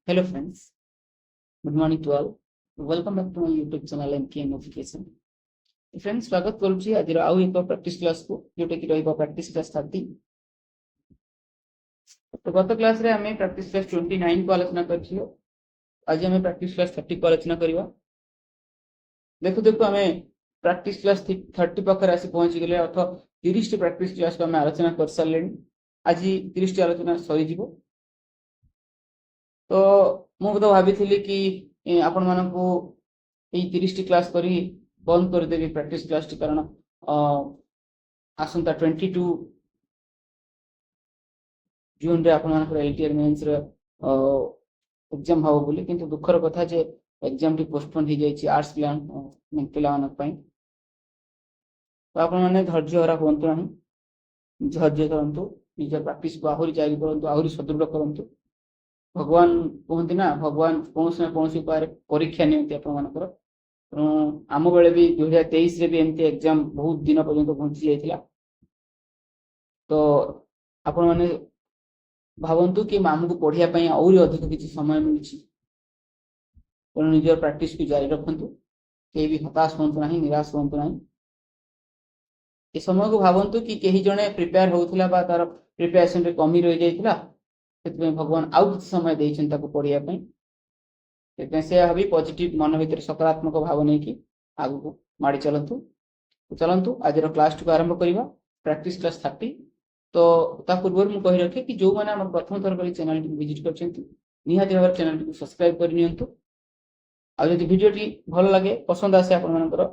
Hello friends, good morning to all. Welcome back to my YouTube channel MKM Education. Friends, स्वागत करुछि आज आउ एक practice class को जोटा कि रहइबो प्रैक्टिस क्लास 30। तो गत क्लास रे हमें प्रैक्टिस क्लास 29 को आलोचना करछियो। आज हमें प्रैक्टिस क्लास 30 को आलोचना करिवा। देखो देखो हमें प्रैक्टिस क्लास 30 पाखर आसी पहुंची गेले अथवा 30 टी प्रैक्टिस क्लास को हमें आलोचना कर सारलेनी। आज 30 टी आलोचना सरी जिवो। तो मु तो भाभी कि आपण मानकू এই 30 টি ক্লাস করি বন্ধ করে দেবি প্র্যাকটিস ক্লাসটি কারণ আসন্তা 22 জুন রে আপনার এলটিআর মেন্স রে এক্সাম হবো বলি কিন্তু দুঃখর কথা যে এক্সাম টি পোস্টপোন হয়ে যাইছি আর্টস পিলাମାନଙ୍କ ପାଇଁ তো ଆପଣ ମାନେ ଧୈର୍ଯ୍ୟ ହରା ହୁଅନ୍ତୁ ନାହିଁ ଧୈର୍ଯ୍ୟ ଧରନ୍ତୁ ନିଜ ପ୍ରାକ୍ଟିସ କୁ ଆହୁରି ଜାରି କରନ୍ତୁ ଆହୁରି ସଦୃଢ କରନ୍ତୁ ଭଗବାନ କୁହନ୍ତି ନା ଭଗବାନ କୌଣସି ନା କୌଣସି ଉପାୟରେ ପରୀକ୍ଷା ନିଅନ୍ତି ଆପଣମାନଙ୍କର आम बेले भी 2023 रे भी एमती एग्जाम बहुत दिन पर्यंत पहुंची जाइथिला तो आपण माने भावंतु कि आमको पढ़िया पई और अधिक किछि समय मिलछि पण निजर प्रैक्टिस को जारी रखंतु के भी हताश होंतु नाही निराश होंतु नाही ए समय को भावंतु कि केही जणे प्रिपेयर होउथिला बा तार प्रिपरेशन रे कमी रहि जाइथिला सेतमे भगवान आउ किछि समय देइछन ताको पढ़िया पई से हबी पॉजिटिव मन भीतर सकारात्मक भाव नहीं कि आगु को माड़ी चलंतु चलंतु आज क्लास को आरंभ करिवा प्रैक्टिस क्लास 30 तो ता पूर्व मु कहि रखे कि जो माने हमर प्रथम थर करी चैनल को विजिट करछंती निहाती भाव चैनल को सब्सक्राइब करि नियंतु आ यदि वीडियो टी भलो लागे पसंद आसे आपन मानकर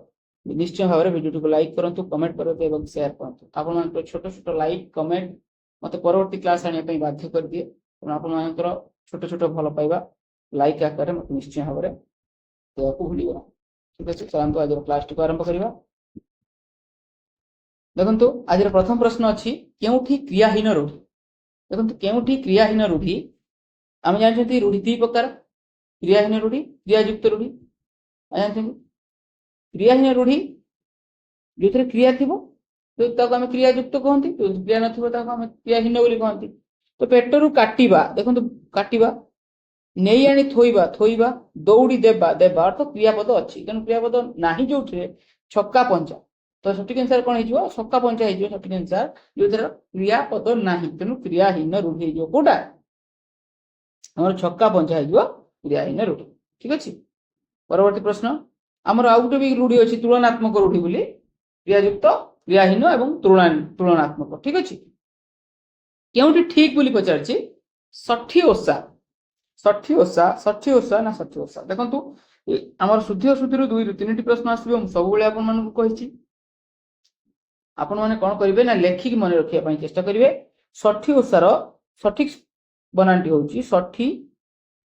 निश्चय भाव रे वीडियो को लाइक करंतु कमेंट करंतु एवं शेयर करंतु आपन मानकर छोटो छोटो लाइक कमेंट मते परवर्ती क्लास आनिया पई बाध्य कर दिए आपन मानकर छोटो छोटो भलो पाइबा लाइक आकार मत निश्चय भाव में देवाक भूलिबा ठीक अच्छे चलते आज क्लास टी आरंभ करवा देखो आज प्रथम प्रश्न अच्छी केउठी क्रियाहीन रूढ़ी देखो केउठी क्रियाहीन रूढ़ी आम जानते रूढ़ी दी प्रकार क्रियाहीन रूढ़ी क्रियायुक्त रूढ़ी जानते क्रियाहीन रूढ़ी जो क्रिया थी तो आम क्रियायुक्त कहती क्रिया न क्रियाहीन कहती तो पेटरू काटिबा देखो काटिबा नहीं आनी थोइबा थोइबा दौड़ी देबा देबा अर्थ क्रियापद अच्छी तेणु क्रियापद नाही जो छक्का पंचा तो सठिक आंसर कौन हो छक्का पंचा हो सठिक आंसर जो क्रियापद नाही तेणु क्रियाहीन रूढ़ी हो कोटा हमर छक्का पंचा हो क्रियाहीन रूढ़ी ठीक अच्छे परवर्ती प्रश्न आमर आउ गोटे भी रूढ़ी अच्छी तुलनात्मक रूढ़ी बोली क्रियायुक्त क्रियाहीन एवं तुलनात्मक ठीक अच्छे क्योंकि ठीक बोली पचार षठी ओषा षठी ओषा ना षठी ओषा देखो आम शुद्धि अशुद्धि दुई रु तीन प्रश्न आसो सब कही आपण मैंने कौन करेंगे ना लेखिक मन रखा चेष्टा करेंगे षठी ओषार सठिक बनाटी हूँ षठी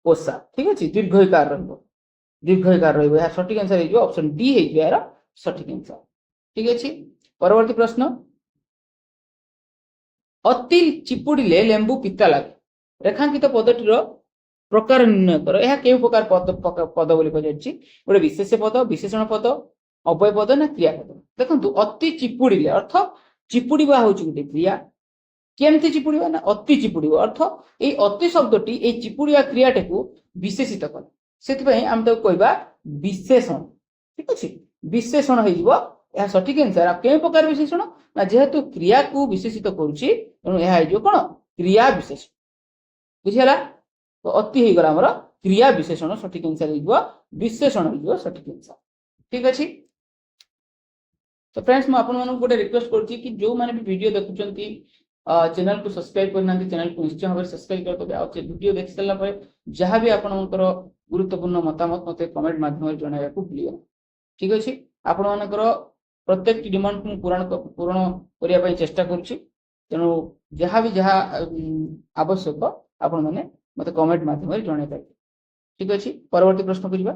ओषा ठीक अच्छे दीर्घकार दीर्घकार रहा सठिक आंसर हो ऑप्शन डी यार सठिक आंसर ठीक अच्छे परवर्ती प्रश्न अति चिपुड़े लेंबू पिता लगे रेखांकित पदटीर प्रकार निर्णय कर यह केउ प्रकार पद पद बोली पचारछि गोटे विशेष पद विशेषण पद अव्यय पद ना क्रियापद देखंतु अति चिपुड़िले अर्थ चिपुड़िबा होछि गोटे क्रिया केमति चिपुड़िबा ना अति चिपुड़िबा अर्थ ए अति शब्दटी ए चिपुड़िया क्रियाटाकू विशेषित कर सेति पई हम तो कहबा विशेषण ठीक अछि विशेषण हे जिवो यह सठिक आंसर केउ प्रकार विशेषण ना जेहेतु क्रिया को विशेषित करूछि तेणु यह हे जो कोन क्रिया विशेषण बुझियला तो अति ही गला हमर क्रिया विशेषण सठिक आंसर हो विशेषण हो सठिक आंसर ठीक अच्छे तो फ्रेंड्स मैं आपन मानक गोटे रिक्वेस्ट करछि कि जो माने भी वीडियो देखुचंती चैनल को सब्सक्राइब करना चैनल को निश्चय भाव सब्सक्राइब कर देबे आ वीडियो देख सारला पर जहां भी आपनकर गुरुत्वपूर्ण मतामत मते कमेंट माध्यम रे जणाया को भूलियो ठीक अच्छे आपन मानकर प्रत्येक डिमांड को पूर्ण करिया पई चेष्टा करछि तेणु जहां भी जहां आवश्यक आपन माने मत कमेंट माध्यम जन पाए ठीक अच्छे परवर्ती प्रश्न करिबा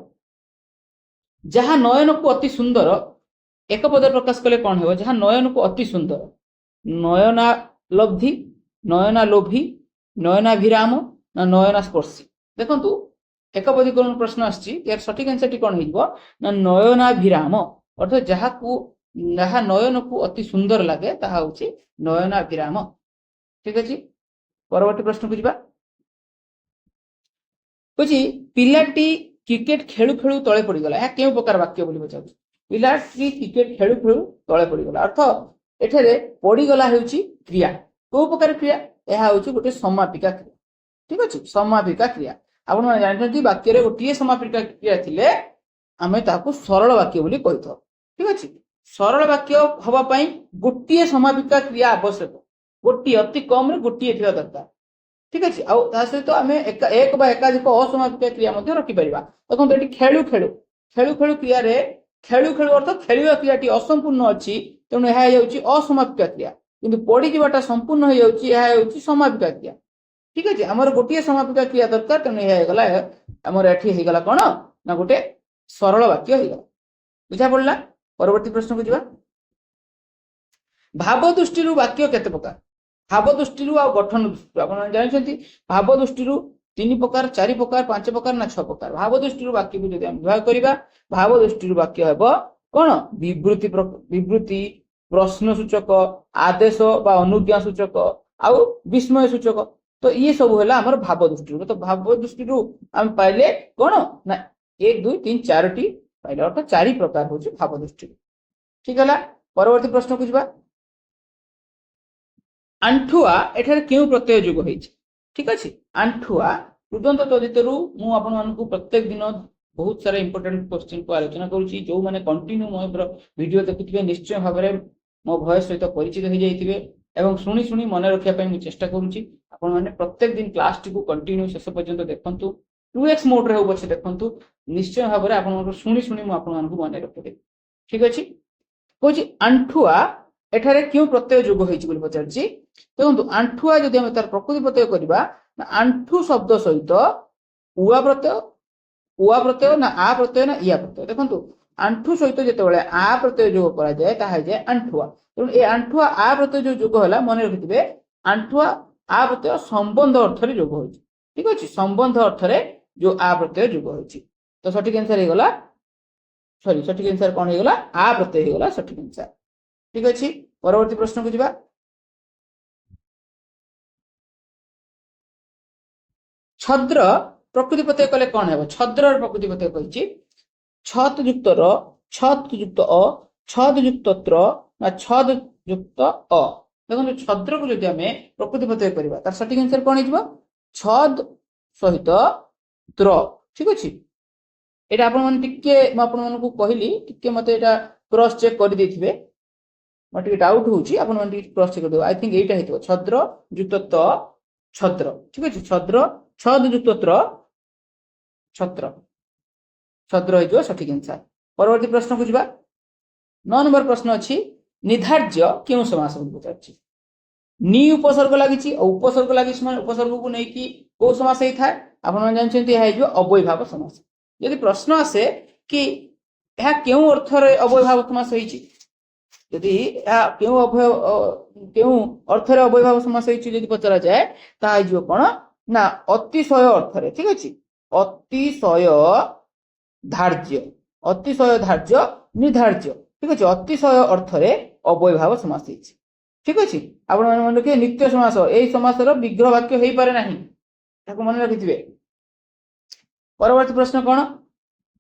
जहाँ नयन को अति सुंदर एक पद प्रकाश कले कौन हो जहाँ नयन को अति सुंदर नयना लब्धि नयना लोभी नयनाभिराम ना नयना स्पर्शी देखो एक पदीकरण प्रश्न आर सठिक आंसर टी कौन हो नयनाभिराम अर्थात जहाँ नयन को अति सुंदर लगे ताहा होछि नयनाभिराम ठीक अच्छे परवर्ती प्रश्न बुझा କହୁଛି ପିଲାଟି କ୍ରିକେଟ ଖେଳୁ ଖେଳୁ ତଳେ ପଡିଗଲା। ଏହା କେଉଁ ପ୍ରକାର ବାକ୍ୟ ବୋଲି ପଚାରୁଛି? ପିଲାଟି କ୍ରିକେଟ ଖେଳୁ ଖେଳୁ ତଳେ ପଡିଗଲା ଅର୍ଥ ଏଠାରେ ପଡିଗଲା ହେଉଛି କ୍ରିୟା। କୋଉ ପ୍ରକାର କ୍ରିୟା? ଏହା ହେଉଛି ଗୋଟେ ସମାପିକା କ୍ରିୟା। ଠିକ ଅଛି, ସମାପିକା କ୍ରିୟା। ଆପଣମାନେ ଜାଣିଛନ୍ତି ବାକ୍ୟରେ ଗୋଟିଏ ସମାପିକା କ୍ରିୟା ଥିଲେ ଆମେ ତାହାକୁ ସରଳ ବାକ୍ୟ ବୋଲି କହିଥାଉ। ଠିକ ଅଛି, ସରଳ ବାକ୍ୟ ହବା ପାଇଁ ଗୋଟିଏ ସମାପିକା କ୍ରିୟା ଆବଶ୍ୟକ। ଗୋଟିଏ, ଅତି କମରେ ଗୋଟିଏ ଥିବା ଦରକାର। ଠିକ ଅଛି, ଆଉ ତା ସହିତ ଆମେ ଏକ ବା ଏକାଧିକ ଅସମାପିକା କ୍ରିୟା ମଧ୍ୟ ରଖିପାରିବା। ଦେଖନ୍ତୁ ଏଠି ଖେଳୁ ଖେଳୁ, ଖେଳୁ ଖେଳୁ କ୍ରିୟାରେ ଖେଳୁ ଖେଳୁ ଅର୍ଥ ଖେଳିବା କ୍ରିୟାଟି ଅସମ୍ପୂର୍ଣ୍ଣ ଅଛି, ତେଣୁ ଏହା ହେଉଛି ଅସମାପିକା କ୍ରିୟା। କିନ୍ତୁ ପଡିଯିବାଟା ସମ୍ପୂର୍ଣ୍ଣ ହେଇଯାଉଛି, ଏହା ହେଉଛି ସମାପିକା କ୍ରିୟା। ଠିକ ଅଛି, ଆମର ଗୋଟିଏ ସମାପିକା କ୍ରିୟା ଦରକାର, ତେଣୁ ଏହା ହେଇଗଲା ଆମର ଏଠି ହେଇଗଲା କଣ ନା ଗୋଟେ ସରଳ ବାକ୍ୟ ହେଇଗଲା। ବୁଝା ପଡିଲା? ପରବର୍ତ୍ତୀ ପ୍ରଶ୍ନକୁ ଯିବା। ଭାବ ଦୃଷ୍ଟିରୁ ବାକ୍ୟ କେତେ ପ୍ରକାର? ଭାବ ଦୃଷ୍ଟିରୁ ଆଉ ଗଠନ ଦୃଷ୍ଟିରୁ ଆପଣ ଜାଣିଛନ୍ତି ଭାବ ଦୃଷ୍ଟିରୁ 3 ପ୍ରକାର, 4 ପ୍ରକାର, 5 ପ୍ରକାର ନା 6 ପ୍ରକାର। ଭାବ ଦୃଷ୍ଟିରୁ ବାକ୍ୟକୁ ଯଦି ଆମେ ବିଭାଗ କରିବା, ଭାବ ଦୃଷ୍ଟିରୁ ବାକ୍ୟ ହେବ କଣ? ବିବୃତି, ପ୍ରଶ୍ନ ସୂଚକ, ଆଦେଶ ବା ଅନୁଜ୍ଞା ସୂଚକ ଆଉ ବିସ୍ମୟ ସୂଚକ। ତ ଇଏ ସବୁ ହେଲା ଆମର ଭାବ ଦୃଷ୍ଟିରୁ। ତ ଭାବ ଦୃଷ୍ଟିରୁ ଆମେ ପାଇଲେ କଣ ନା 1 2 3 4ଟି ପାଇଲେ, ଅର୍ଥାৎ 4 ପ୍ରକାର ହଉଛି ଭାବ ଦୃଷ୍ଟିରୁ। ଠିକ ହେଲା, ପରବର୍ତ୍ତୀ ପ୍ରଶ୍ନକୁ ଯିବା। ଆଣ୍ଠୁଆ ଏଠାରେ କେଉଁ ପ୍ରତ୍ୟୟ ଯୋଗ ହେଇଛି? ଠିକ ଅଛି, ଆଣ୍ଠୁଆ କୃଦନ୍ତ ତଦିତରୁ ମୁଁ ଆପଣମାନଙ୍କୁ ପ୍ରତ୍ୟେକ ଦିନ ବହୁତ ସାରା ଇମ୍ପୋର୍ଟାଣ୍ଟ କ୍ୱେଶ୍ଚିନ୍କୁ ଆଲୋଚନା କରୁଛି। ଯୋଉମାନେ କଣ୍ଟିନ୍ୟୁ ମୋର ଭିଡିଓ ଦେଖୁଥିବେ ନିଶ୍ଚୟ ଭାବରେ ମୋ ଭଏସ ସହିତ ପରିଚିତ ହେଇଯାଇଥିବେ ଏବଂ ଶୁଣି ଶୁଣି ମନେ ରଖିବା ପାଇଁ ମୁଁ ଚେଷ୍ଟା କରୁଛି। ଆପଣମାନେ ପ୍ରତ୍ୟେକ ଦିନ କ୍ଲାସଟିକୁ କଣ୍ଟିନ୍ୟୁ ଶେଷ ପର୍ଯ୍ୟନ୍ତ ଦେଖନ୍ତୁ। 2x ମୋଡରେ ହଉ ପଛେ ଦେଖନ୍ତୁ, ନିଶ୍ଚୟ ଭାବରେ ଆପଣଙ୍କର ଶୁଣି ଶୁଣି ମୁଁ ଆପଣମାନଙ୍କୁ ମନେ ରଖିଦେବି। ଠିକ ଅଛି, କହୁଛି ଆଣ୍ଠୁଆ ଏଠାରେ କେଉଁ ପ୍ରତ୍ୟୟ ଯୋଗ ହେଇଛି ବୋଲି ପଚାରିଛି। ଦେଖନ୍ତୁ ଆଣ୍ଠୁଆ ଯଦି ଆମେ ତାର ପ୍ରକୃତି ପ୍ରତ୍ୟୟ କରିବା, ଆଣ୍ଠୁ ଶବ୍ଦ ସହିତ ଉଆ ପ୍ରତ୍ୟୟ ନା ଆ ପ୍ରତ୍ୟୟ ନା ଇଆ ପ୍ରତ୍ୟୟ। ଦେଖନ୍ତୁ ଆଣ୍ଠୁ ସହିତ ଯେତେବେଳେ ଆ ପ୍ରତ୍ୟୟ ଯୋଗ କରାଯାଏ ତାହା ହେଇଯାଏ ଆଣ୍ଠୁଆ। ତେଣୁ ଏ ଆଣ୍ଠୁଆ ଆ ପ୍ରତ୍ୟୟ ଯୋଉ ଯୋଗ ହେଲା, ମନେ ରଖିଥିବେ ଆଣ୍ଠୁଆ ଆ ପ୍ରତ୍ୟୟ ସମ୍ବନ୍ଧ ଅର୍ଥରେ ଯୋଗ ହୋଇଛି। ଠିକ ଅଛି, ସମ୍ବନ୍ଧ ଅର୍ଥରେ ଯୋଉ ଆ ପ୍ରତ୍ୟୟ ଯୋଗ ହୋଇଛି। ତ ସଠିକ ଆନ୍ସର ହେଇଗଲା, ସଠିକ ଆନ୍ସର କଣ ହେଇଗଲା? ଆ ପ୍ରତ୍ୟୟ ହେଇଗଲା ସଠିକ ଆନ୍ସର। ଠିକ ଅଛି, ପରବର୍ତ୍ତୀ ପ୍ରଶ୍ନକୁ ଯିବା। ଛଦ୍ର ପ୍ରକୃତି ପ୍ରତ୍ୟୟ କଲେ କଣ ହେବ? ଛଦ୍ରର ପ୍ରକୃତି ପ୍ରତ୍ୟୟ କହିଛି ଛତ୍ ଯୁକ୍ତ ର, ଛତ୍ ଯୁକ୍ତ ଅ, ଛଦ ଯୁକ୍ତ ତ୍ର ନା ଛଦ ଯୁକ୍ତ ଅ। ଦେଖନ୍ତୁ ଛଦ୍ରକୁ ଯଦି ଆମେ ପ୍ରକୃତି ପ୍ରତ୍ୟୟ କରିବା ତାର ସଠିକ ଆନ୍ସର କଣ ହେଇଯିବ? ଛଦ ସହିତ ତ୍ର। ଠିକ ଅଛି, এটা ଆପଣମାନେ ଟିକେ ମୁଁ ଆପଣମାନଙ୍କୁ କହିଲି, ଟିକେ ମତେ এটা କ୍ରସ୍ ଚେକ୍ କରିଦେଇଥିବେ। ମୋର ଟିକେ ଡାଉଟ୍ ହଉଛି, ଆପଣମାନେ ଟିକେ କ୍ରସ୍ ଚେକ୍ କରିଦେବେ। ଆଇ ଥିଙ୍କ ଏଇଟା ହେଇଥିବ ଛଦ୍ର ଯୁକ୍ତ ତ ଛଦ୍ର। ଠିକ ଅଛି, ଛଦ୍ର ଛଦ ଯୁକ୍ତ ତ୍ର ଛତ୍ର, ଛଦ୍ର ହେଇଯିବ ସଠିକ ଆନ୍ସର। ପରବର୍ତ୍ତୀ ପ୍ରଶ୍ନକୁ ଯିବା। 9 ନମ୍ବର ପ୍ରଶ୍ନ ଅଛି ନିଧାର୍ଯ୍ୟ କେଉଁ ସମାସ ବୋଲି ପଚାରିଛି। ନି ଉପସର୍ଗ ଲାଗିଛି ଆଉ ଉପସର୍ଗ ଲାଗିଛି ମାନେ ଉପସର୍ଗକୁ ନେଇକି କୋଉ ସମାସ ହେଇଥାଏ? ଆପଣମାନେ ଜାଣିଛନ୍ତି ଏହା ହେଇଯିବ ଅବ୍ୟୟଭାବ ସମାସ। ଯଦି ପ୍ରଶ୍ନ ଆସେ କି ଏହା କେଉଁ ଅର୍ଥରେ ଅବ୍ୟୟଭାବ ସମାସ ହେଇଛି, ଯଦି ଏହା କେଉଁ ଅର୍ଥରେ ଅବ୍ୟୟଭାବ ସମାସ ହେଇଛି ଯଦି ପଚରାଯାଏ, ତାହା ହେଇଯିବ କଣ ନା ଅତିଶୟ ଅର୍ଥରେ। ଠିକ ଅଛି, ଅତିଶୟ ଧାର୍ଯ୍ୟ, ଅତିଶୟ ଧାର୍ଯ୍ୟ ନିଧାର୍ଯ୍ୟ। ଠିକ ଅଛି, ଅତିଶୟ ଅର୍ଥରେ ଅବ୍ୟୟଭାବ ସମାସ ହେଇଛି। ଠିକ ଅଛି, ଆପଣମାନେ ମନେ ରଖିବେ ନିତ୍ୟ ସମାସ, ଏହି ସମାସର ବିଗ୍ରହ ବାକ୍ୟ ହେଇପାରେ ନାହିଁ, ତାକୁ ମନେ ରଖିଥିବେ। ପରବର୍ତ୍ତୀ ପ୍ରଶ୍ନ କଣ?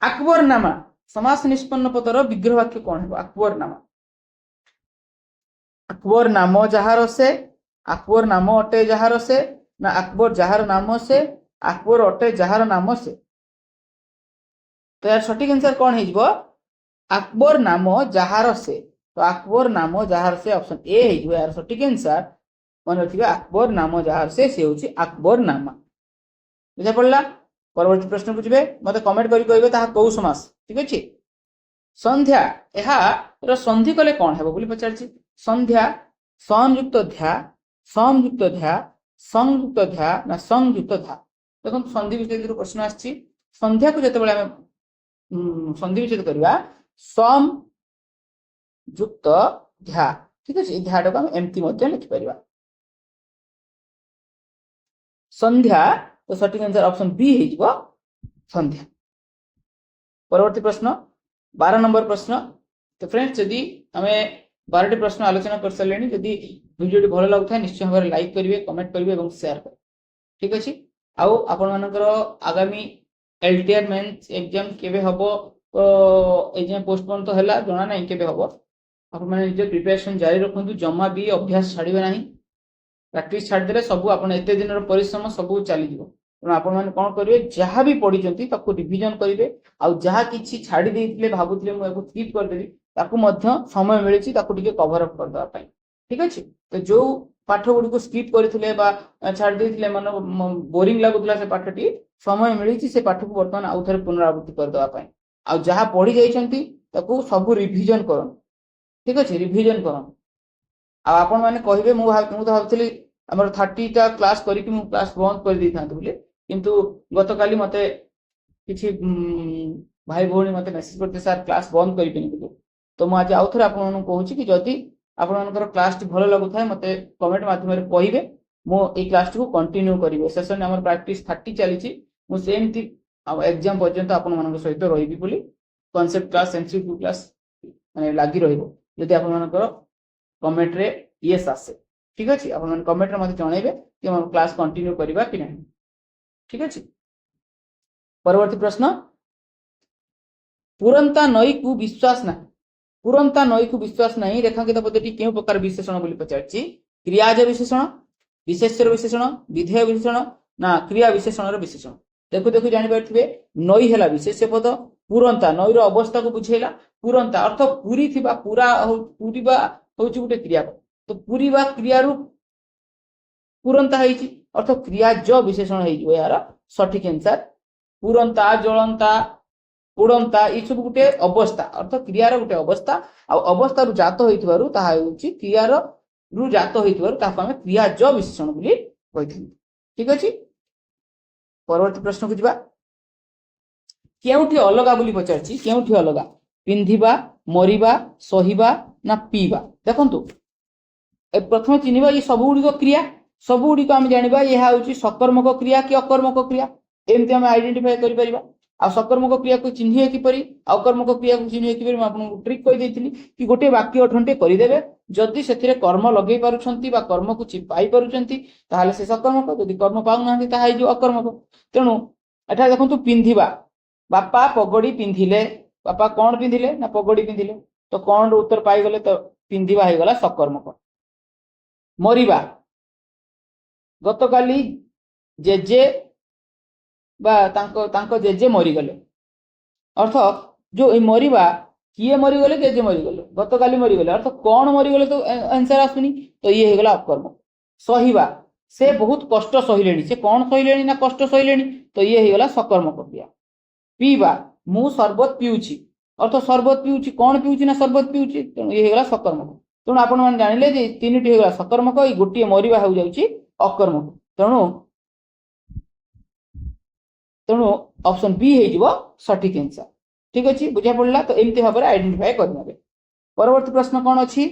ଆକବର ନାମା ସମାସ ନିଷ୍ପନ୍ନ ପଦର ବିଗ୍ରହ ବାକ୍ୟ କଣ ହେବ? ଆକବର ନାମା, ଆକବର ନାମ ଯାହାର ସେ, ଆକବର ନାମ ଅଟେ ଯାହାର ସେ ନା ଆକବର ଯାହାର ନାମ ସେ, ଆକବର ଅଟେ ଯାହାର ନାମ ସେ। ତ ଏହାର ସଠିକ ଆନ୍ସର କଣ ହେଇଯିବ? ଆକବର ନାମ ଯାହାର ସେ। ତ ଆକବର ନାମ ଯାହାର ସେ ଅପସନ ଏ ହେଇଯିବ ଏହାର ସଠିକ ଆନ୍ସର। ମନେ ରଖିବେ ଆକବର ନାମ ଯାହାର ସେ ହେଉଛି ଆକବର ନାମା। ବୁଝା ପଡିଲା? ପରବର୍ତ୍ତୀ ପ୍ରଶ୍ନକୁ ଯିବେ, ମତେ କମେଣ୍ଟ କରି କହିବେ ତାହା କୋଉ ସମାସ। ଠିକ ଅଛି, ସନ୍ଧ୍ୟା ଏହାର ସନ୍ଧି କଲେ କଣ ହେବ ବୋଲି ପଚାରିଛି। ସନ୍ଧ୍ୟା ସଂଯୁକ୍ତ ଧ୍ୟା, ସଂଯୁକ୍ତ ଧ୍ୟା, ସଂଯୁକ୍ତ ଧ୍ୟା ନା ସଂଯୁକ୍ତ ଧା। ଦେଖନ୍ତୁ ସନ୍ଧି ବିଚ୍ଛେଦରୁ ପ୍ରଶ୍ନ ଆସିଛି। ସନ୍ଧ୍ୟାକୁ ଯେତେବେଳେ ଆମେ ସନ୍ଧି ବିଚ୍ଛେଦ କରିବା ସମ ଯୁକ୍ତ ଧ୍ୟା। ଠିକ ଅଛି, এই ଧ୍ୟାଟାକୁ ଆମେ ଏମିତି ମଧ୍ୟ ଲେଖିପାରିବା ସନ୍ଧ୍ୟା। ତ ସଠିକ ଆନ୍ସର ଅପସନ ବି ହେଇଯିବ ସନ୍ଧ୍ୟା। ପରବର୍ତ୍ତୀ ପ୍ରଶ୍ନ 12 ନମ୍ବର ପ୍ରଶ୍ନ। ତ फ्रेंड्स ଯଦି ଆମେ 12ଟି ପ୍ରଶ୍ନ ଆଲୋଚନା କରିସାରିଲେଣି, ଯଦି ଭିଡ଼ିଓଟି ଭଲ ଲାଗୁଥାଏ ନିଶ୍ଚୟ ଭାବରେ ଲାଇକ୍ କରିବେ, କମେଣ୍ଟ କରିବେ ଏବଂ ସେୟାର କରିବେ। ଠିକ ଅଛି, आउ आपण मानकर आगामी एलटीआर मेंस एग्जाम केबे हबो तो एग्जाम पोस्टपोन तो हैला जणा नहीं केबे हबो आपण माने निज प्रिपरेशन जारी रखंतु जमा भी अभ्यास छाड़िबे नहीं प्रैक्टिस छाड़ देले सब आपण एते दिन परिश्रम सब चली जिवो तेणु आपण माने कोन करिवे जहां भी पढिचंती ताको रिवीजन करिवे आ जहां किछि छाड़ी देइथिले भाबुथिले मु एको स्किप कर देबी ताको मध्य समय मिलिछि ताको टिके कवर अप कर दवा पई ठीक अछि तो जो पाठ गुडी को स्किप करथिले बा छाड़ देइथिले मन बोरिंग लागुतला से पाठटी समय मिलिछि से पाठ को वर्तमान आउ थरे पुनरावृत्ति कर दवा पई आ जहां पढि जाइचंती ताको सब रिवीजन करन ठीक अछि रिवीजन करन आ आपण माने कहिबे मु तो भाबथिली हमर 30 टा क्लास करी कि मु क्लास बंद कर दी थांत बोले किंतु गतकाली मते किछि भाई भौणी मते मेसेज करते सर क्लास बंद करी पेनी बोले तो मु आज आउ थरे आपण कहूची कि जदी आपण मानकर क्लास टी भलो लागु थाए मते कमेंट माध्यम रे कहिबे मु ए क्लास को कंटिन्यू करिवे सेशन हमर प्रैक्टिस 30 चलीची मु सेमती एग्जाम पर्यंत आपण मानकर सहित रहिबी बोली कांसेप्ट क्लास एमसीक्यू क्लास माने लागि रहिबो यदि आपण मानकर कमेंट रे यस आसे ठीक अछि आपण मन कमेंट रे मते जणाइबे कि हम क्लास कंटिन्यू करिबा कि नहीं ठीक अछि परवर्ती प्रश्न पुरंता नई को विश्वास ना पुरंता नई को विश्वास नहीं रेखांकित पद्धति केउ प्रकार विशेषण बोली पचारछि क्रियाज विशेषण विशेष्यर विशेषण विधेय विशेषण ना क्रिया विशेषण रो विशेषण देखु देखु जानि बैठिबे नई हला विशेष्य पद पुरंता नई रो अवस्था को बुझेला पुरंता अर्थ पूरी थिबा पूरा पूरीबा होची गुटे क्रिया तो पूरीबा क्रिया रू पुरंता हेची अर्थ क्रिया ज विशेषण हेजी यार सठिक आंसर पुरंता ज्वलंता उड़ंता ई सब गुटे अवस्था अर्थ क्रिया रो गुटे अवस्था आ अवस्था रु जात होइतबारु ताहा हेची क्रिया रु जात होइतबारु ताहा हम क्रिया ज विशेषण बोली कहिथि ठीक अछि परवर्ती प्रश्न को जिबा केउठी अलगा बोली पचारछि केउठी अलगा पिंधिबा मरिबा सहिबा ना पीबा देखंतु ए प्रथम चिन्हिबा ये सब गुडी को क्रिया सब गुडी को हम जानिबा यह होची सकर्मक क्रिया कि अकर्मक क्रिया एमती हम आइडेंटिफाई करि परिबा आ सकर्मक क्रिया को चिन्हिए कि परि अकर्मक क्रिया को चिन्हिए कि परि म आपन ट्रिक कहि देथिली कि गोटे वाक्य ठंटे करि देबे जदि सेथिरे कर्म लगेई पारुछंती बा कर्म को पाई पारुछंती ताहाले से सकर्मक जदि कर्म पाउ नांती ताहा जो अकर्मक तेनु एठा देखंतु पिंधिबा बापा पगड़ी पिंधिले बापा कौन पिंधिले ना पगड़ी पिंधिले तो कौन उत्तर पाई गले तो पिंधिबा हे गला सकर्मक मरिबा गतकाली जेजे बा तांको जेजे मरी गले अर्थ जो ए मरिबा किए मरी गले जेजे मरी गले गतकाली मरी गले अर्थ कौन मरी गले तो आंसर आसुनी तो ये हे गला अकर्मक सहिबा से बहुत कष्ट सहिलेनी से कौन सहिलेनी ना कष्ट सहिलेनी तो ये हे गला सकर्मक क्रिया पीबा मु शरबत पिउची अर्थ शरबत पिउची कौन पिउची ना शरबत पिउची तेणु ये हे गला सकर्मक तेणु आपण माने जानिले जे तीनटी हे गला सकर्मक ई गोटिए मरिबा हो जाउची अकर्मक तेणु तेणु ऑप्शन बी हे जिवो सठिक आंसर ठीक अछि बुझा पड़ला तो एमती भाबरे आइडेंटिफाई करनेबे परवर्ती प्रश्न कोन अछि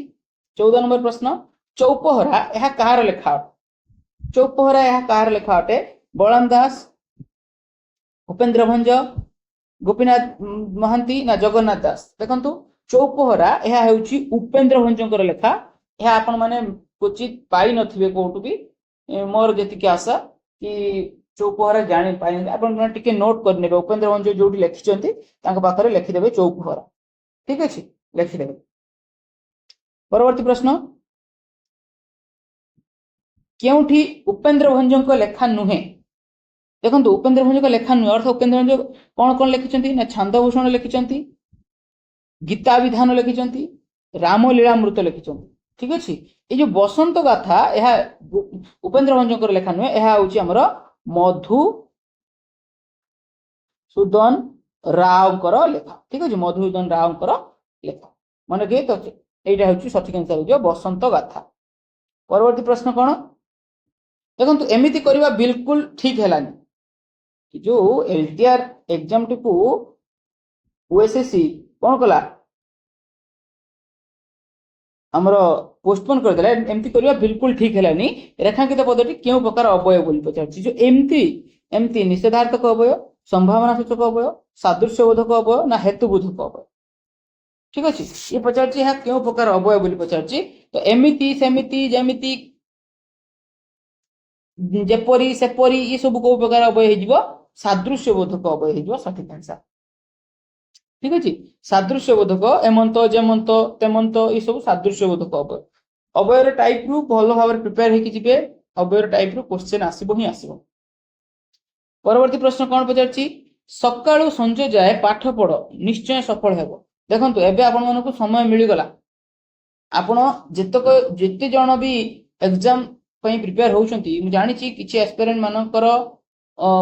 14 नंबर प्रश्न चौपहरा एहा कहार लेखा चौपहरा एहा कहार लेखा अटे बळन दास उपेंद्र भंज गोपीनाथ महांती ना जगन्नाथ दास देखंतु चौपहरा एहा हेउची उपेंद्र भंजकर लेखा एहा आपण माने क्वचित पाई नथिबे कोटु भी मोर जेति के आशा कि चौपहरा जानि पाइ आपण माने टिके नोट कर नेबे उपेंद्र भंज जोडी लिखिचंती तांका पाखरे लिखि देबे चौपहरा ठीक अछि लिखि देबे परवर्ती प्रश्न केउठी उपेंद्र भंजक लेखा नुहे देखंतु उपेंद्र भंजक लेखा नुहे अर्थ उपेंद्र भंज कोन कोन लिखिचंती ना छांदभूषण लिखिचंती गीता विधान लिखिचंती रामलीलामृत लिखिचंती ठीक अछि ए जो बसंत गाथा एहा उपेंद्र भंजकर लेखा नुहे एहा होची हमर मधु सुदन रावकर लेखा ठीक अछि मधुसूदन रावकर लेखा माने के तो एटा होची सठिक आंसर जो बसंत गाथा परवर्ती प्रश्न कोन देखंतु एमिति करबा बिल्कुल ठीक हेलानी कि जो एलटीआर एग्जाम टिकु ओएसएससी कोन कला हमरो पोस्टपोन कर देला एमती करबा बिल्कुल ठीक हेलानी रेखांकित पदटी केउ प्रकार अवयव बोली पचारछि जो एमती निषेधार्थक अवयव संभावना सूचक अवयव सादृश्यबोधक अवयव ना हेतुबोधक अवयव ठीक अछि ये पचारछि हा केउ प्रकार अवयव बोली पचारछि तो एमिति सेमिति जेमिति ଯେପରି ସେପରି ଏ ସବୁ କୋଉ ପ୍ରକାର ଅବୟ ହେଇଯିବ ସାଦୃଶ୍ୟ ବୋଧକ ଅବୟ ହେଇଯିବ ସଠିକ ଆନ୍ସର। ଠିକ ଅଛି, ସାଦୃଶ୍ୟ ବୋଧକ ଏମନ୍ତ ଯେମନ୍ତ ତେମନ୍ତ ଏ ସବୁ ସାଦୃଶ୍ୟ ବୋଧକ ଅବୟ। ଅବୟର ଟାଇପ ରୁ ଭଲ ଭାବରେ ପ୍ରିପେୟାର ହେଇକି ଯିବେ, ଅବୟର ଟାଇପ ରୁ କ୍ୱେଶ୍ଚନ ଆସିବ ହିଁ ଆସିବ। ପରବର୍ତ୍ତୀ ପ୍ରଶ୍ନ କଣ ପଚାରିଛି, ସକାଳୁ ସଞ୍ଜ ଯାଏ ପାଠ ପଢ ନିଶ୍ଚୟ ସଫଳ ହେବ। ଦେଖନ୍ତୁ ଏବେ ଆପଣମାନଙ୍କୁ ସମୟ ମିଳିଗଲା, ଆପଣ ଯେତେ ଜଣ ବି ଏକ୍ଜାମ ପାଇଁ ପ୍ରିପେୟାର ହଉଛନ୍ତି, ମୁଁ ଜାଣିଛି କିଛି ଆସ୍ପାରାଣ୍ଟ ମାନଙ୍କର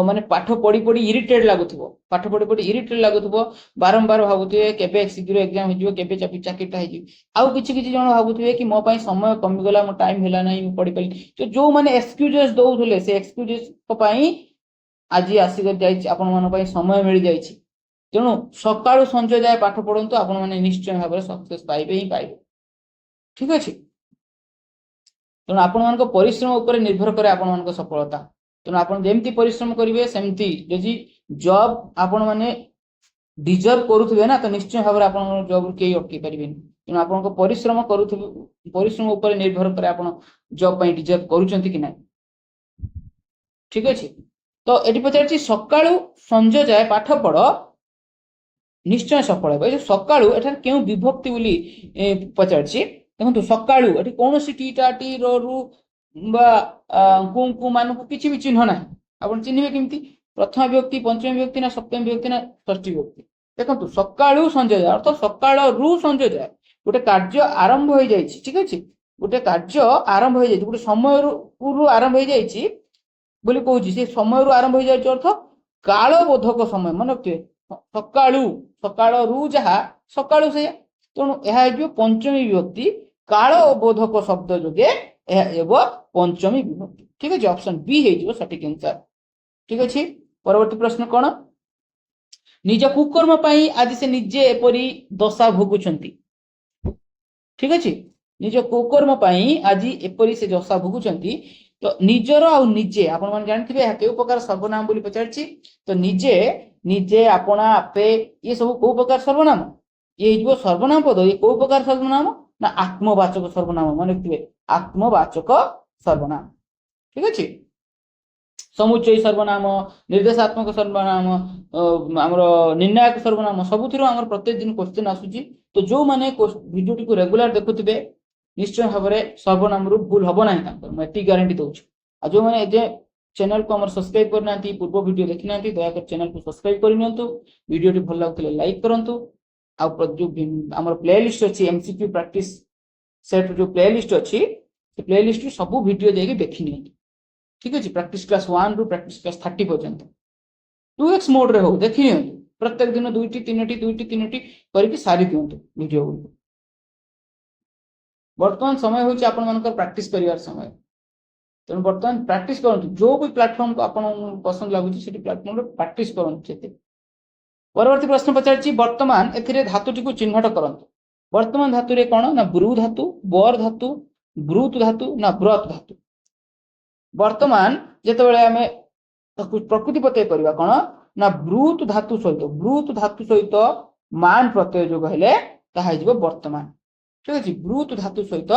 ମାନେ ପାଠ ପଢି ପଢି ଇରିଟେଡ ଲାଗୁଥିବ, ପାଠ ପଢି ପଢି ଇରିଟେଡ ଲାଗୁଥିବ, ବାରମ୍ବାର ଭାବୁଥିବେ କେବେ ଶୀଘ୍ର ଏକ୍ଜାମ ହେଇଯିବ, କେବେ ଚାକିରିଟା ହେଇଯିବ। ଆଉ କିଛି କିଛି ଜଣ ଭାବୁଥିବେ କି ମୋ ପାଇଁ ସମୟ କମିଗଲା, ମୋ ଟାଇମ ହେଲା ନାହିଁ, ମୁଁ ପଢିପାରିଲି। ତ ଯୋଉମାନେ ଏକ୍ସକ୍ୟୁଜେସ୍ ଦଉଥିଲେ ସେ ଏକ୍ସକ୍ୟୁଜେସ୍ ପାଇଁ ଆଜି ଆସିକରି ଯାଇଛି, ଆପଣମାନଙ୍କ ପାଇଁ ସମୟ ମିଳିଯାଇଛି। ତେଣୁ ସକାଳୁ ସଞ୍ଜ ଯାଏ ପାଠ ପଢନ୍ତୁ, ଆପଣମାନେ ନିଶ୍ଚୟ ଭାବରେ ସକ୍ସେସ୍ ପାଇବେ ହିଁ ପାଇବେ। ଠିକ ଅଛି, ତେଣୁ ଆପଣମାନଙ୍କ ପରିଶ୍ରମ ଉପରେ ନିର୍ଭର କରେ ଆପଣମାନଙ୍କ ସଫଳତା। ତେଣୁ ଆପଣ ଯେମିତି ପରିଶ୍ରମ କରିବେ ସେମିତି, ଯଦି ଜବ୍ ଆପଣ ମାନେ ଡିଜର୍ଭ କରୁଥିବେ ନା, ତ ନିଶ୍ଚୟ ଭାବରେ ଆପଣଙ୍କ ଜବ୍ କେହି ଅଟକେଇ ପାରିବେନି। ତେଣୁ ଆପଣଙ୍କ ପରିଶ୍ରମ କରୁଥିବେ, ପରିଶ୍ରମ ଉପରେ ନିର୍ଭର କରେ ଆପଣ ଜବ୍ ପାଇଁ ଡିଜର୍ଭ କରୁଛନ୍ତି କି ନାହିଁ। ଠିକ ଅଛି, ତ ଏଠି ପଚାରିଛି ସକାଳୁ ସଞ୍ଜ ଯାଏ ପାଠ ପଢ ନିଶ୍ଚୟ ସଫଳ ହେବ। ଏ ଯୋଉ ସକାଳୁ ଏଠାରେ କେଉଁ ବିଭକ୍ତି ବୋଲି ପଚାରିଛି। ଦେଖନ୍ତୁ ସକାଳୁ ଏଠି କୌଣସି ଟି ଟା ଟି ର ରୁ বা କୁ ମାନଙ୍କୁ କିଛି ବି ଚିହ୍ନ ନାହିଁ। ଆପଣ ଚିହ୍ନିବେ କେମିତି, ପ୍ରଥମ ବିଭକ୍ତି, ପଞ୍ଚମ ବିଭକ୍ତି ନା ସପ୍ତମ ବିଭକ୍ତି ନା ଷଷ୍ଠୀ ବିଭକ୍ତି। ଦେଖନ୍ତୁ ସକାଳୁ ସଞ୍ଜ ଯାଏ ଅର୍ଥ ସକାଳରୁ ସଞ୍ଜ ଯାଏ ଗୋଟେ କାର୍ଯ୍ୟ ଆରମ୍ଭ ହେଇଯାଇଛି। ଠିକ ଅଛି, ଗୋଟେ କାର୍ଯ୍ୟ ଆରମ୍ଭ ହେଇଯାଇଛି, ଗୋଟେ ସମୟରୁ ଆରମ୍ଭ ହେଇଯାଇଛି ବୋଲି କହୁଛି। ସେ ସମୟରୁ ଆରମ୍ଭ ହେଇଯାଇଛି ଅର୍ଥ କାଳବୋଧକ ସମୟ, ମନେ ରଖିଥିବେ। ସକାଳରୁ ଯାହା ସକାଳୁ ସେଇଆ, ତେଣୁ ଏହା ହେଇଯିବ ପଞ୍ଚମୀ ବିଭକ୍ତି। କାଳବୋଧକ ଶବ୍ଦ ଯୋଗେ ଏହା ହେବ ପଞ୍ଚମୀ ବିଭକ୍ତି। ଠିକ ଅଛି, ଅପସନ ବି ହେଇଯିବ ସଠିକ ଆନ୍ସର। ଠିକ ଅଛି, ପରବର୍ତ୍ତୀ ପ୍ରଶ୍ନ କଣ, ନିଜ କୁକର୍ମ ପାଇଁ ଆଜି ସେ ନିଜେ ଏପରି ଦଶା ଭୋଗୁଛନ୍ତି। ଠିକ ଅଛି, ନିଜ କୁକର୍ମ ପାଇଁ ଆଜି ଏପରି ସେ ଦଶା ଭୋଗୁଛନ୍ତି। ତ ନିଜର ଆଉ ନିଜେ ଆପଣ ମାନେ ଜାଣିଥିବେ ଏହା କେଉଁ ପ୍ରକାର ସର୍ବନାମ ବୋଲି ପଚାରିଛି। ତ ନିଜେ, ନିଜେ, ଆପଣା, ଆପେ ଇଏ ସବୁ କୋଉ ପ୍ରକାର ସର୍ବନାମ, ଇଏ ହେଇଯିବ ସର୍ବନାମ ପଦ। ଇଏ କୋଉ ପ୍ରକାର ସର୍ବନାମ ନା ଆତ୍ମବାଚକ ସର୍ବନାମ, ମନେ ରଖିଥିବେ ଆତ୍ମବାଚକ ସର୍ବନାମ। ଠିକ ଅଛି, ସମୁଚ୍ଚୟୀ ସର୍ବନାମ, ନିର୍ଦ୍ଦେଶାତ୍ମକ ସର୍ବନାମ, ଆମର ନିର୍ଣ୍ଣାୟକ ସର୍ବନାମ, ସବୁଥିରୁ ଆମର ପ୍ରତ୍ୟେକ ଦିନ କ୍ୱେଶ୍ଚନ ଆସୁଛି। ତ ଯୋଉମାନେ ଭିଡିଓଟିକୁ ରେଗୁଲାର ଦେଖୁଥିବେ ନିଶ୍ଚୟ ଭାବରେ ସର୍ବନାମରୁ ଭୁଲ ହବ ନାହିଁ ତାଙ୍କର, ମୁଁ ଏତିକି ଗ୍ୟାରେଣ୍ଟି ଦଉଛି। ଆଉ ଯୋଉମାନେ ଏ ଚ୍ୟାନେଲକୁ ଆମର ସବସ୍କ୍ରାଇବ କରିନାହାନ୍ତି, ପୂର୍ବ ଭିଡିଓ ଦେଖିନାହାନ୍ତି, ଦୟାକରି ଚ୍ୟାନେଲକୁ ସବସ୍କ୍ରାଇବ କରିନିଅନ୍ତୁ। ଭିଡିଓଟି ଭଲ ଲାଗୁଥିଲେ ଲାଇକ୍ କରନ୍ତୁ। ଆଉ ଯୋଉ ଆମର ପ୍ଲେଲିଷ୍ଟ ଅଛି ଏମସିକ୍ୟୁ ପ୍ରାକ୍ଟିସ ସେଟ୍ ଯୋଉ ପ୍ଲେଲିଷ୍ଟ ଅଛି, ସେ ପ୍ଲେଲିଷ୍ଟରୁ ସବୁ ଭିଡିଓ ଯାଇକି ଦେଖି ନିଅନ୍ତୁ। ଠିକ ଅଛି, ପ୍ରାକ୍ଟିସ କ୍ଲାସ 1 ରୁ ପ୍ରାକ୍ଟିସ କ୍ଲାସ 30 ପର୍ଯ୍ୟନ୍ତ 2x ମୋଡରେ ହଉ ଦେଖି ନିଅନ୍ତୁ। ପ୍ରତ୍ୟେକ ଦିନ 2ଟି 3ଟି କରିକି ସାରି ଦିଅନ୍ତୁ ଭିଡିଓ ଗୁଡ଼ିକୁ। ବର୍ତ୍ତମାନ ସମୟ ହେଉଛି ଆପଣମାନଙ୍କର ପ୍ରାକ୍ଟିସ କରିବାର ସମୟ। ତେଣୁ ବର୍ତ୍ତମାନ ପ୍ରାକ୍ଟିସ କରନ୍ତୁ, ଯୋଉ ବି ପ୍ଲାଟଫର୍ମକୁ ଆପଣଙ୍କୁ ପସନ୍ଦ ଲାଗୁଛି ସେଠି ପ୍ଲାଟଫର୍ମରେ ପ୍ରାକ୍ଟିସ କରନ୍ତୁ ସେଠି। ପରବର୍ତ୍ତୀ ପ୍ରଶ୍ନ ପଚାରିଛି, ବର୍ତ୍ତମାନ ଏଥିରେ ଧାତୁଟିକୁ ଚିହ୍ନଟ କରନ୍ତୁ। ବର୍ତ୍ତମାନ ଧାତୁରେ କଣ ନା ବ୍ରୁ ଧାତୁ, ବର ଧାତୁ, ବ୍ରୁତ ଧାତୁ ନା ବ୍ରତ ଧାତୁ। ବର୍ତ୍ତମାନ ଯେତେବେଳେ ଆମେ ପ୍ରକୃତି ପ୍ରତ୍ୟୟ କରିବା କଣ ନା ବ୍ରୁତ ଧାତୁ ସହିତ ମାନ ପ୍ରତ୍ୟୟ ଯୋଗ ହେଲେ ତାହା ହେଇଯିବ ବର୍ତ୍ତମାନ। ଠିକ ଅଛି, ବ୍ରୁତ ଧାତୁ ସହିତ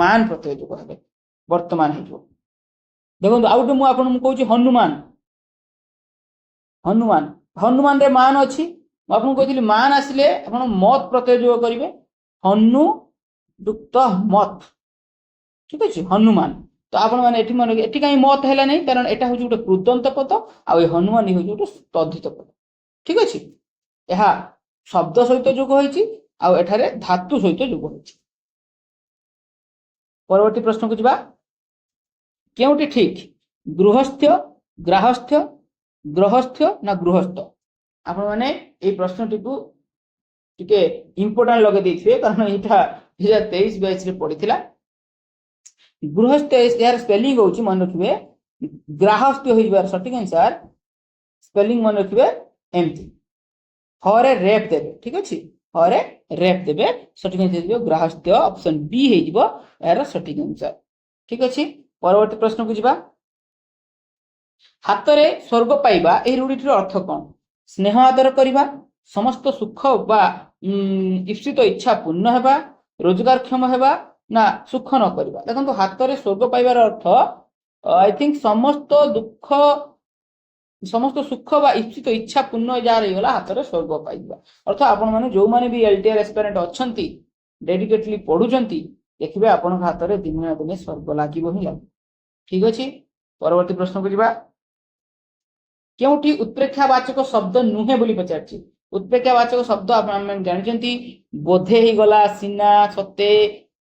ମାନ ପ୍ରତ୍ୟୟ ଯୋଗ ହେଲେ ବର୍ତ୍ତମାନ ହେଇଯିବ। ଦେଖନ୍ତୁ ଆଉ ଗୋଟେ ମୁଁ ଆପଣଙ୍କୁ କହୁଛି ହନୁମାନ। ହନୁମାନରେ ମାନ ଅଛି, ମୁଁ ଆପଣଙ୍କୁ କହିଥିଲି ମାନ ଆସିଲେ ଆପଣ ମତ ପ୍ରତ୍ୟୟ ଯୋଗ କରିବେ, ହନୁ ଯୁକ୍ତ ମତ। ଠିକ ଅଛି, ହନୁମାନ। ତ ଆପଣ ମାନେ ଏଠି କାହିଁ ମତ ହେଲା ନାହିଁ, କାରଣ ଏଟା ହଉଛି ଗୋଟେ କୃଦନ୍ତ ପଦ, ଆଉ ଏ ହନୁମାନ ହଉଛି ଗୋଟେ ତଦ୍ଧିତ ପଦ। ଠିକ ଅଛି, ଏହା ଶବ୍ଦ ସହିତ ଯୋଗ ହେଇଛି, ଆଉ ଏଠାରେ ଧାତୁ ସହିତ ଯୋଗ ହେଇଛି। ପରବର୍ତ୍ତୀ ପ୍ରଶ୍ନକୁ ଯିବା, କେଉଁଟି ଠିକ, ଗୃହସ୍ଥ, ଗ୍ରାହସ୍ଥ, ଗ୍ରହସ୍ଥ ନା ଗୃହସ୍ଥ। ଆପଣ ମାନେ ଏଇ ପ୍ରଶ୍ନଟିକୁ ଟିକେ ଇମ୍ପୋର୍ଟାଣ୍ଟ ଲଗେଇ ଦେଇଥିବେ, କାରଣ ଏଇଟା 2023-22ରେ ପଡିଥିଲା। ଗୃହସ୍ଥ ଏହାର ସ୍ପେଲିଂ ହଉଛି, ମନେ ରଖିବେ ଗ୍ରାହସ୍ଥ ହେଇଯିବାର ସଠିକ ଆନ୍ସର। ସ୍ପେଲିଂ ମନେ ରଖିବେ ଏମିତି, ହରେ ରେପ ଦେବେ। ଠିକ ଅଛି, ହରେ ରେପ ଦେବେ, ସଠିକ ଆନ୍ସର ହେଇଯିବ ଗ୍ରାହସ୍ଥ। ଅପସନ ବି ହେଇଯିବ ଏହାର ସଠିକ ଆନ୍ସର। ଠିକ ଅଛି, ପରବର୍ତ୍ତୀ ପ୍ରଶ୍ନକୁ ଯିବା। ହାତରେ ସ୍ୱର୍ଗ ପାଇବା ଏହି ରୂଢିଟିର ଅର୍ଥ କଣ? ସ୍ନେହ ଆଦର କରିବା, ସମସ୍ତ ସୁଖ ବା ଇପ୍ସିତ ଇଚ୍ଛା ପୂର୍ଣ୍ଣ ହେବା, ରୋଜଗାର କ୍ଷମ ହେବା ନା ସୁଖ ନ କରିବା। ଦେଖନ୍ତୁ ହାତରେ ସ୍ୱର୍ଗ ପାଇବାର ଅର୍ଥ आई थिंक समस्त दुख समस्त सुख बा इच्छित इच्छा पूर्ण जार होगा हाथ में स्वर्ग पाइबा। अर्थात आपण मैंने जो मैंने भी एलटीआर एस्पिरेंट अच्छा डेडिकेटली पढ़ुंट देखिए आपण हाथ में दिन ना दिन स्वर्ग लगे ही लगे। ठीक अच्छे परवर्ती प्रश्न को जी क्योंकि उत्प्रेक्षावाचक शब्द नुहे बोली पचार उत्प्रेक्षावाचक शब्द आप जानते बोधे ही गला सीना सते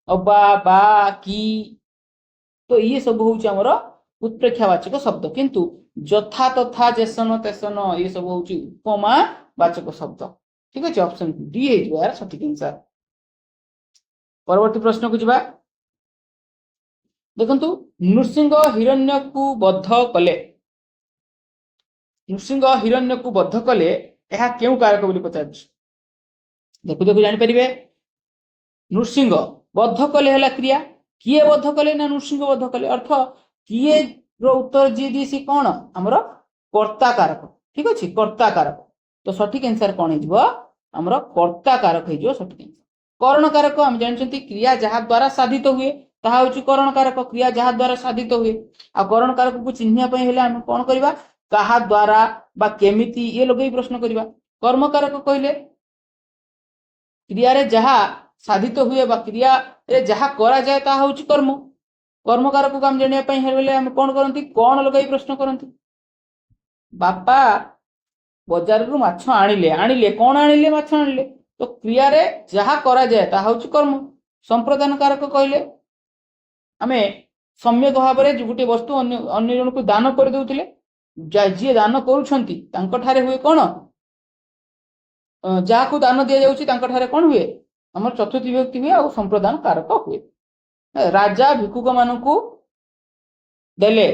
अबा बा की तो ये सब हूँ उत्प्रेक्षावाचक शब्द किंतु यथा तथा जेसन तेसन ये सब हूँ उपमा वाचक शब्द। ठीक अच्छे ऑप्शन डी है यार सठिक आंसर। परवर्ती प्रश्न को जी देखु नृसिंह हिरण्य को बद्ध कले नृसिंह हिरण्य को बद्ध कले यह क्यों कारक बोली पचार देखु देखु जापर नृसिंह बद्ध कले है क्रिया किए बद्ध कले ना नृसिंह बद्ध कले अर्थ किए उत्तर जी दी सी कौन आमर कर्ता कारक। ठीक अच्छे कर्ता कारक तो सठिक आंसर कौन होमर कर्ता कारक हो सठिक आंसर। करण कारक आम जानते क्रिया जहाँ द्वारा साधित हुए ताहा हूँ करण कारक क्रिया जहाँ द्वारा साधित हुए आ करण कारक को चिन्हवाई हेले आम कौन करवा कहा द्वारा बा केमिति ये लगे प्रश्न करवा। कर्म कारक कहले क्रिया रे जहाँ साधित हुए बा क्रिया रे जहाँ करा जाए ताहा हूँ कर्म कर्म कारक को आम जानापी हेले आम कौन करती कौन लगे प्रश्न करती बापा बजार रु माछ आनिले आनिले कौन आनिले माछ आनिले तो क्रिया रे जहाँ करा जाए ताहा हूँ कर्म। संप्रदान कारक कहले आमे सम्यक भाव में गोटे वस्तु अन्य जन को दान कर दउथिले जी दान करूछंती तांको ठारे हुए कौन जहाँ को दान दिया जाउछि तांको ठारे कौन हुए हमर चतुर्थी विभक्ति हुए और संप्रदान कारक हुए। राजा भिक्षुक मानकु देले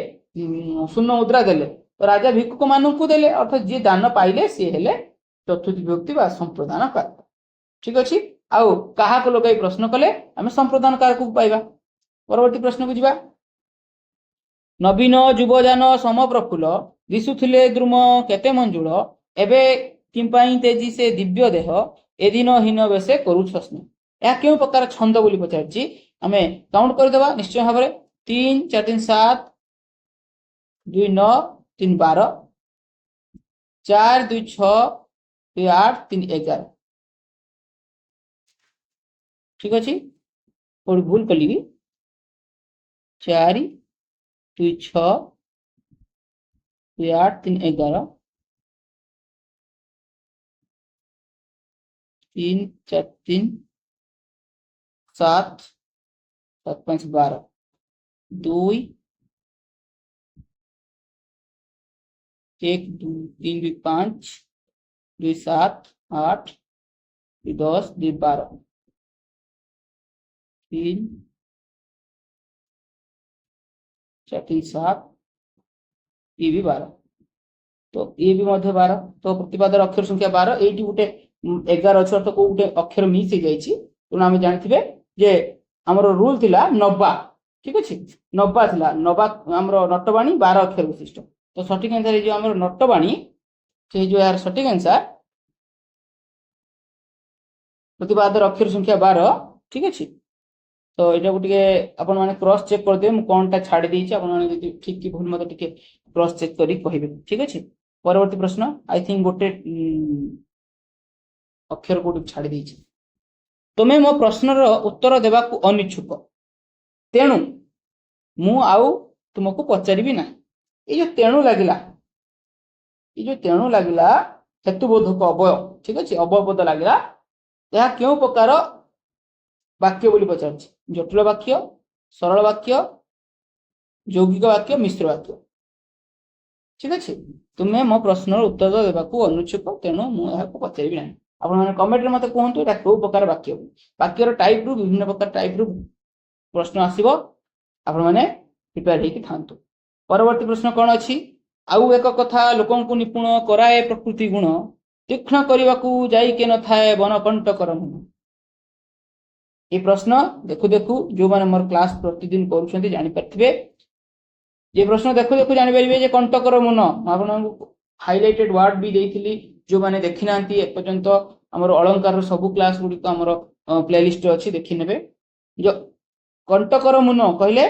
शून्य मुद्रा देले तो राजा भिक्षुक मानकु देले अर्थात जी दान पाइले सी हेले चतुर्थी विभक्ति बा संप्रदान कारक। ठीक अच्छे आउ कहा को लगे प्रश्न कले आम संप्रदान कारक को पाइबा। परवर्ती प्रश्न को जी नवीन युवजान सम प्रफुल्ल दिशुथिले द्रुम केते मंजुल एबे किंपाई तेजी से दिव्य देह एदिन हीन बेसे करुछस्न यह क्यों प्रकार छंद बोली पचार आम काउंट करदेवा निश्चय भाव में 3 4 3 7 2 9 3 12 4 2 6 2 8 3 11। ठीक अच्छे थोड़ी भूल कली 4 2 6 2 8 3 11 3 4 3 7 7 5 12 2 1 2 3 2 5 2 7 8 2 10 2 12 3 4 3 7 ये भी 12 तो ये भी मध्य 12 तो प्रतिपादर अक्षर संख्या 12 ये गोटे 11 अच्छे अर्थ को गोटे अक्षर मिस हो जाए तेणु आम जानते जे आमर रूल थिला 90। ठीक अच्छे 90 थिला 90 आमर नटवाणी 12 अक्षर विशिष्ट तो सठिक आंसर जो आमर नटवाणी से जो यार सठिक आंसर प्रतिपादर अक्षर संख्या 12। ठीक अच्छे तो यहाँ गोटे आपण मैंने क्रॉस चेक करदे कौन टा छाड़ी देछि आपण माने ठीक कि भूल मत टिके क्रॉस चेक करी कहिबे। ठीक अच्छे परवर्ती प्रश्न आई थिंक गोटे अक्षर को छाड़ी देछि तुम्हें मो प्रश्नर उत्तर देवा अनिच्छुक तेणु मु आउ तुमको पचारि ना ये जो तेणु लगिला ये जो तेणु लगिला हेतुबोधक अवय। ठीक अच्छे अवयपद लगिला यह क्यों प्रकार वाक्य बोली पचार जटिल वाक्य सरल वाक्य यौगिक वाक्य मिश्र वाक्य। ठीक अच्छे तुम्हें मो प्रश्न उत्तर देवा अनुच्छुक तेणु मुझे पचारि ना आपने कमेंट मत कहतु यहाँ कौ प्रकार वाक्य वाक्यर टाइप रु विभिन्न प्रकार टाइप रु प्रश्न आसो आपण मैंने प्रिपेयर होगी था। परवर्ती प्रश्न कौन अच्छी आउ एक कथा लोक निपुण कराए प्रकृति गुण तीक्ष्ण करने को जाइके न थाए वनकंटकर मुन ये प्रश्न देखु देखु जो मैंने मोर क्लास प्रतिदिन करुँच जापारे ये प्रश्न देखु देखु जापर कंटकर मुन आपको हाइलाइटेड वर्ड भी देती जो मैंने देखी ना एपर्यंत आमर अलंकार सबू क्लास गुड़िक आमर प्लेलिस्ट अच्छी देखी ने जो कंटकर मुन कहले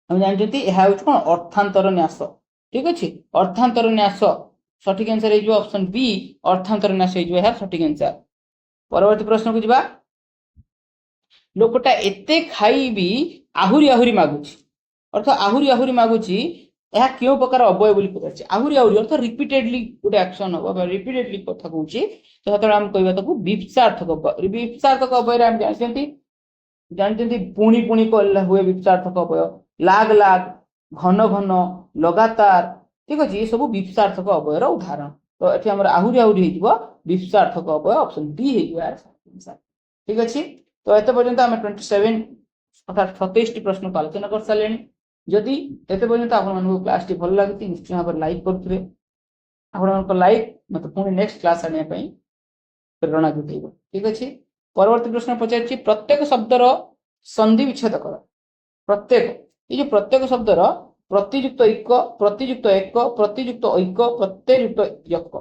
आम जानते यह हूँ कौन अर्थांतर न्यास ठीक अच्छे अर्थांतर न्यास सठिक आंसर हो ऑप्शन बी अर्थांतर न्यास हो सठिक आंसर परवर्ती प्रश्न को जीवा लोकटा एते खाई भी आहुरी आहुरी मागुची अर्थ आहुरी आहुरी मागुची यह क्यों प्रकार अवय बोली पचार आहुरी आहुरी अर्थ रिपीटेडली गोटे एक्शन हम रिपीटेडली कथा कहूँ तो जो आम कह विप्सार्थक विप्सार्थक अवय आम जानते पुणी पुणी कहला हुए विप्सार्थक अवय लाग लाग घन घन लगातार ठीक अच्छे ये सब विप्सार्थक अवयर उदाहरण तो ये आम आहुरी आहुरी हो विप्सार्थक अवय ऑप्शन डी हो ठीक अच्छे तो एत पर्यंत आम 27 अर्थात 27 प्रश्न को आलोचना कर सारे जदि एत पर्यंत आपको क्लास टी भल लगी निश्चय भाव में लाइक करेंगे आप लाइक मत पुणी नेक्स्ट क्लास आने प्रेरणा जुटेब ठीक अच्छे परवर्ती प्रश्न पचार प्रत्येक शब्दर संधि विच्छेद कर प्रत्येक ये जो प्रत्येक शब्दर प्रतियुक्त एक प्रतियुक्त एक प्रतियुक्त ऐक प्रत्ययुक्त यक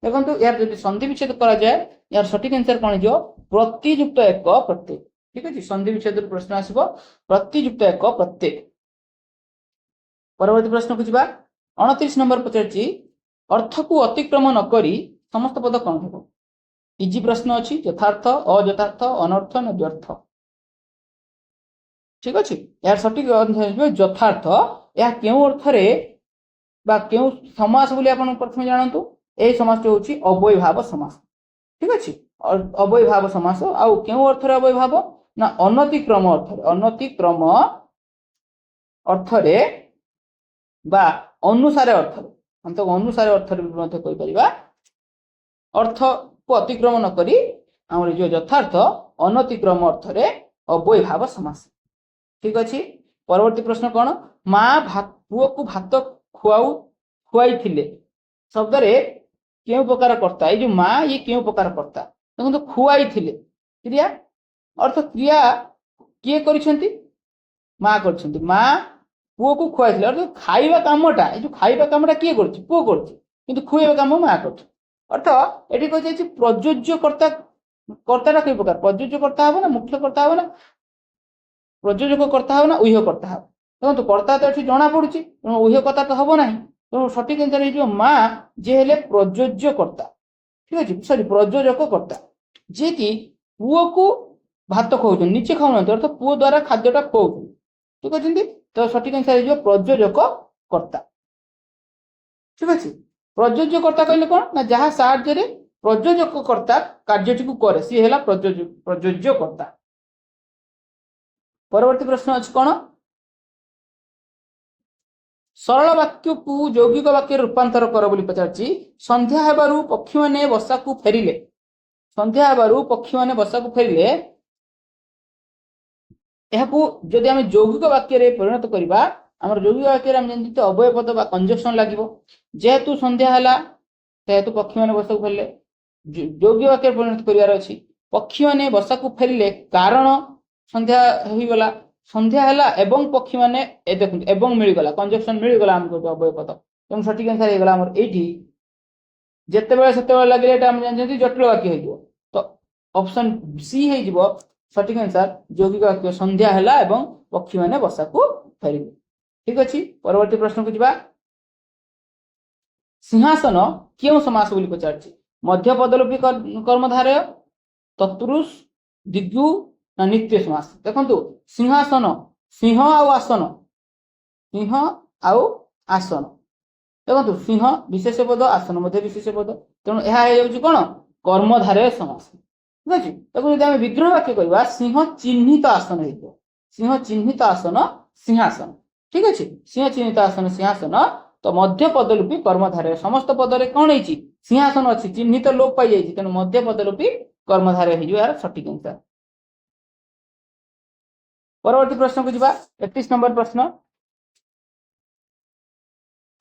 देखो यार जब संधि विच्छेद करा जाए यार सठिक आंसर कौन हो प्रतियुक्त एक प्रत्येक ठीक है संधि विच्छेद प्रश्न आसो प्रतियुक्त एक प्रत्येक परवर्ती प्रश्न को जीवा 29 नंबर पचार अर्थ को अतिक्रम नक समस्त पद कौन हो इजी प्रश्न अच्छी यथार्थ अयथार्थ अनर्थ न व्यर्थ ठीक अच्छे यार सठिक यथार्थ या क्यों अर्थ क्यों समास बोली आप प्रथम जानतु यही समास हूँ अवय भाव समास ठीक अच्छे अवय भाव समास आउ क्यों अर्थ अवय भाव ना अनतिक्रम अनतिक्रम अर्थरे बा अनुसारे अर्थ हम तो अनुसारे अर्थ अर्थ को अतिक्रम न करी आम जो यथार्थ अनतिक्रम अर्थरे अवय भाव समास ठीक अच्छे परवर्ती प्रश्न कौन माँ पुओ को भात खुआई शब्द क्यों प्रकार कर्ता ये जो माँ ये क्यों प्रकार कर्ता देखो तो खुआई क्रिया अर्थ क्रिया किए करिसेंती माँ कर माँ पुओ को खुआई अर्थ खाइबा कामटा ये जो खाइबा कामटा किए कर पुओ कर खुआइबा काम माँ कर अर्थ ये कह प्रयोज्य कर्ता कर्ता कई प्रकार प्रयोज्य कर्ता हम ना मुख्य कर्ता हम ना प्रयोजक कर्ता हो ना उह्य कर्ता हो देखो कर्ता तो ये जना पड़ी उह्य कर्ता तो हम ना तेणु सठिक आंसर हो माँ जे हेले प्रयोज्य कर्ता ठीक अच्छे सॉरी प्रयोजक कर्ता जे कि पुओ को भात खुआ निचे खाऊ अर्थ पुओ द्वारा खाद्यटा खुआ ठीक अच्छे तो सठिक आंसर हो प्रयोजक कर्ता ठीक अच्छे प्रयोज्य कर्ता कहले कौन ना जहाँ साहाय्य प्रयोजक कर्ता कार्यटी को करे सी है प्रयोज्य कर्ता परवर्ती प्रश्न अच्छे कौन सरल वाक्य को यौगिक वाक्य रूपांतर कर बोली पचार संध्या हेबारु पक्षी माने बसा को फेरिले संध्या हेबारु पक्षी माने बसा को फेरिले जदि आम यौगिक वाक्य परिणत करवा आम यौगिक वाक्य जानते अवय पद कंजक्शन लगे जेहेतु संध्या है सेहेतु पक्षी माने बसा को फेरिले यौगिक वाक्य परिणत करार अच्छी पक्षी माने बसा को फेरिले कारण संध्या हो गला संध्या है एवं पक्षी माने देखो एवं मिलगला कंजक्शन मिलगला आमको अवय पद तेणु सठिक आंसर होगा आम ये जिते से लगे जानते जटिल वाक्य हो तो ऑप्शन सी हो सठिक आंसर यौगिक वाक्य संध्या है एवं पक्षी माने बसा को फेरिले ठीक अच्छे परवर्ती प्रश्न को जीवा सिंहासन क्यों समास बोली पचार मध्य पदलोपी कर्मधारय तत्पुरुष दिग्गु ना नित्य समास देखो सिंहासन सिंह आउ आसन सिंह आउ आसन देखो सिंह विशेष पद आसन मध्य विशेष पद तेणु यह कौन कर्मधारय समास ठीक अच्छे देखो जब आम विग्रह वाक्य करवा सिंह चिन्हित आसन हो सिंह चिन्हित आसन सिंहासन ठीक अच्छे सिंह चिन्हित आसन सिंहासन तो मध्य पदलोपी कर्मधारय समस्त पदरे कौन हो सिंहासन अच्छी चिन्हित लोप पाई जाइए तेणु मध्य पदलोपी कर्मधारय हो यार सठिक आंसर परवर्ती प्रश्न को जीवा 31 नंबर प्रश्न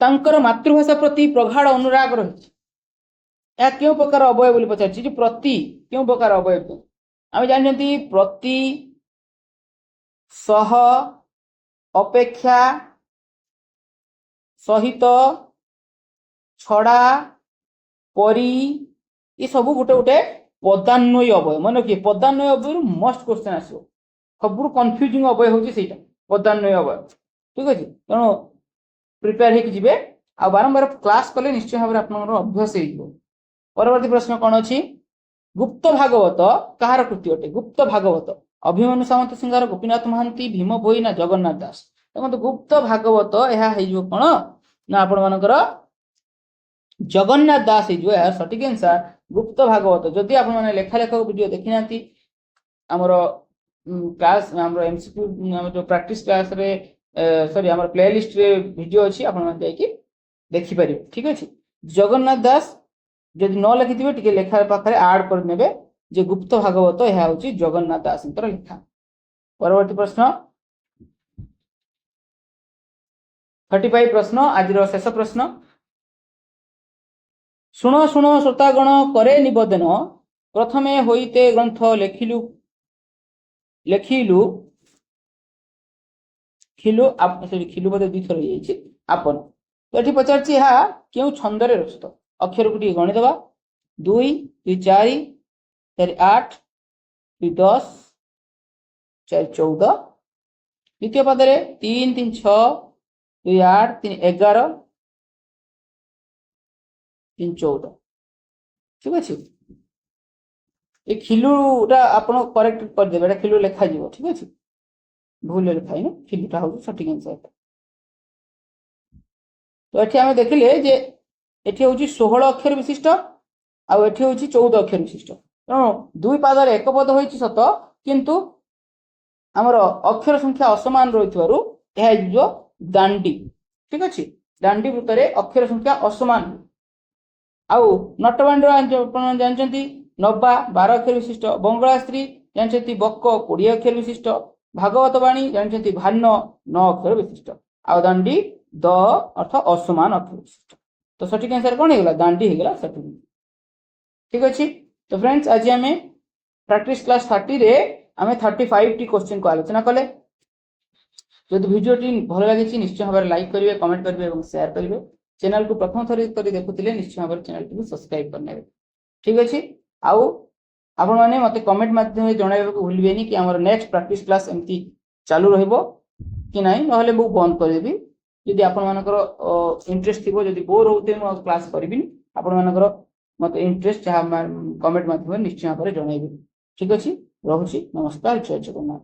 तांकर मातृभाषा प्रति प्रगाढ़ अनुराग रही क्यों प्रकार अवय बोली पचार प्रति क्यों प्रकार अवय आम जानते प्रति सह अपेक्षा सहित छड़ा परी ये सब गोटे गोटे पदान्वयी अवय मन किए पदान्वयी अवय मस्ट क्वेश्चन आसो सब कन्फ्यूजिंग अवय हूँ पदान्वयी अवय ठीक अच्छे तेणु प्रिपेयर होगी जी आ बारंबार क्लास कले निश्चय भाव में अभ्यास हो। परवर्ती प्रश्न कौन अच्छी गुप्त भागवत कहार कृति अटे गुप्त भागवत अभिमन्यु सामंत सिंहार गोपीनाथ महांती भीम भोई ना जगन्नाथ दास देखो गुप्त भागवत यह कौन ना आपण मानकर जगन्नाथ दास हो सठिक आंसर गुप्त भागवत जदि आपण मैंने लेखा लेख वीडियो देखी ना आमर क्लास आमर एमसीक्यू जो प्रैक्टिस क्लास रे सॉरी आमर प्लेलिस्ट रे वीडियो अच्छी आपण माने जाई देखि पारे ठीक अछि जगन्नाथ दास जदि न लिखिथिबे टिके लेखा पाखरे ऐड कर नेबे जे गुप्त भागवत यह होची जगन्नाथ दासंतर लेखा। परवर्ती प्रश्न 35 प्रश्न आज शेष प्रश्न शुण शुण श्रोतागण करे निवेदन प्रथमे होइते ग्रंथ लेखिलु लेखिलु खिलु आप खिलु बोधे दुई थर हो आपन तो ये पचार क्यों छंदरे रचित अक्षर को गणि दबा 2 2 4 4 8 2 10 4 14 द्वितीय पदरे 3 3 6 2 8 3 11 3 14 ठीक अच्छे ये खिलुटा आपन करेक्ट करदे खिलु लेखा जीव ठीक अच्छे भूल लिखा है खिलुटा हूँ सठिक आंसर। तो ये आम देखिले जे एठी हूँ 16 अक्षर विशिष्ट आउ एठी हूँ 14 अक्षर विशिष्ट तेणु दुई पादर एक पद हो सत किंतु आमर अक्षर संख्या असमान रही दांडी ठीक अच्छे दांडी वृत्त अक्षर संख्या असमान आउ नटबाणी जानते नब्बा 12 अक्षर विशिष्ट बंगला स्त्री जानते बक 20 अक्षर विशिष्ट भागवत बाणी जानते भान्न 9 अक्षर विशिष्ट आउ दांडी द अर्थ असमान अक्षर विशिष्ट तो सठिक आंसर कौन होगा दांडी होगा सठिक ठीक अच्छे। तो फ्रेंड्स आज आम प्रैक्टिस क्लास 30 रे आम 35 टी क्वेश्चन को आलोचना कले जब भिडियोटी भल लगी निश्चय भाव लाइक करेंगे कमेंट करेंगे और शेयर करेंगे चैनल को प्रथम थर देखुले निश्चय भाव चैनल को सब्सक्राइब करने ठीक अच्छे आउ आपण मैंने मत कमेंट माध्यम जनवाक भूलें कि आम नेक्स्ट प्रैक्टिस क्लास एमती चालू कि ना ना मुझे बंद करदेवी जदि आपण मानकर इंटरेस्ट थी जब बोर होते क्लास करी आपण मानकर मत इंटरेस्ट जहाँ कमेंट माध्यम निश्चय भाव जनइबे ठीक अच्छे रोचे नमस्कार जय जगन्नाथ।